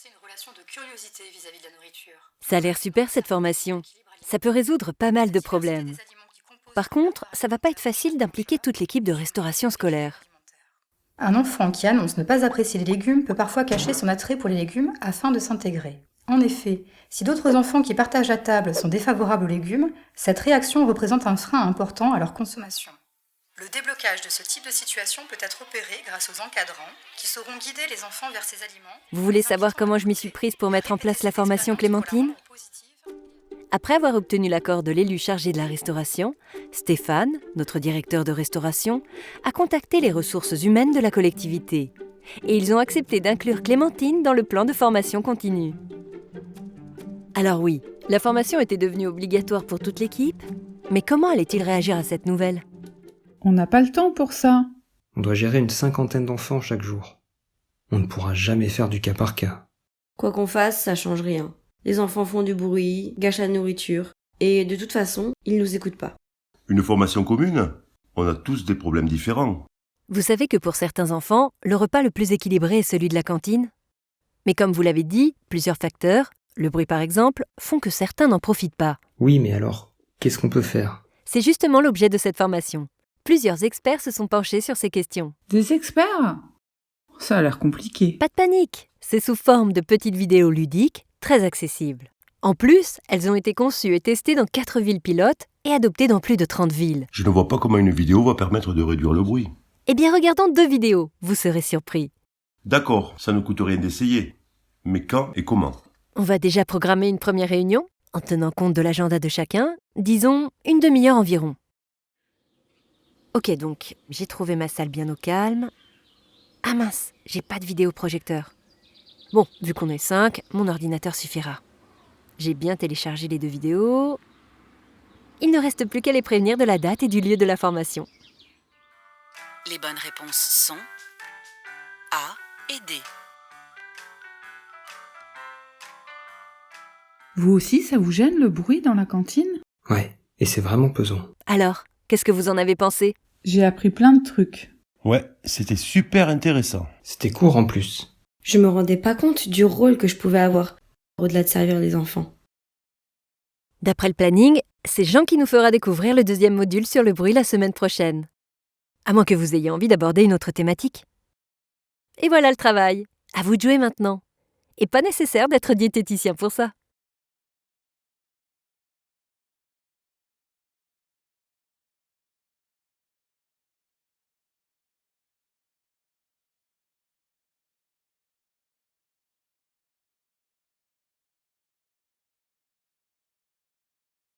une relation de curiosité vis-à-vis de la nourriture. Ça a l'air super cette formation. Ça peut résoudre pas mal de problèmes. Par contre, ça va pas être facile d'impliquer toute l'équipe de restauration scolaire. Un enfant qui annonce ne pas apprécier les légumes peut parfois cacher son attrait pour les légumes afin de s'intégrer. En effet, si d'autres enfants qui partagent la table sont défavorables aux légumes, cette réaction représente un frein important à leur consommation. Le déblocage de ce type de situation peut être opéré grâce aux encadrants qui sauront guider les enfants vers ces aliments. Vous voulez savoir comment je m'y suis prise pour mettre en place la formation Clémentine ? Après avoir obtenu l'accord de l'élu chargé de la restauration, Stéphane, notre directeur de restauration, a contacté les ressources humaines de la collectivité. Et ils ont accepté d'inclure Clémentine dans le plan de formation continue. Alors oui, la formation était devenue obligatoire pour toute l'équipe, mais comment allait-il réagir à cette nouvelle ? On n'a pas le temps pour ça. On doit gérer une 50aine d'enfants chaque jour. On ne pourra jamais faire du cas par cas. Quoi qu'on fasse, ça change rien. Les enfants font du bruit, gâchent la nourriture, et de toute façon, ils nous écoutent pas. Une formation commune ? On a tous des problèmes différents. Vous savez que pour certains enfants, le repas le plus équilibré est celui de la cantine ? Mais comme vous l'avez dit, plusieurs facteurs, le bruit par exemple, font que certains n'en profitent pas. Oui, mais alors, qu'est-ce qu'on peut faire ? C'est justement l'objet de cette formation. Plusieurs experts se sont penchés sur ces questions. Des experts ? Ça a l'air compliqué. Pas de panique, c'est sous forme de petites vidéos ludiques, très accessibles. En plus, elles ont été conçues et testées dans 4 villes pilotes et adoptées dans plus de 30 villes. Je ne vois pas comment une vidéo va permettre de réduire le bruit. Eh bien, regardons 2 vidéos, vous serez surpris. D'accord, ça ne coûte rien d'essayer. Mais quand et comment ? On va déjà programmer une première réunion, en tenant compte de l'agenda de chacun, disons une demi-heure environ. Ok, donc, j'ai trouvé ma salle bien au calme. Ah mince, j'ai pas de vidéoprojecteur. Bon, vu qu'on est 5, mon ordinateur suffira. J'ai bien téléchargé les 2 vidéos. Il ne reste plus qu'à les prévenir de la date et du lieu de la formation. Les bonnes réponses sont A et D. Vous aussi, ça vous gêne le bruit dans la cantine ? Ouais, et c'est vraiment pesant. Alors, qu'est-ce que vous en avez pensé ? J'ai appris plein de trucs. Ouais, c'était super intéressant. C'était court en plus. Je me rendais pas compte du rôle que je pouvais avoir, au-delà de servir les enfants. D'après le planning, c'est Jean qui nous fera découvrir le 2e module sur le bruit la semaine prochaine. À moins que vous ayez envie d'aborder une autre thématique. Et voilà le travail. À vous de jouer maintenant. Et pas nécessaire d'être diététicien pour ça.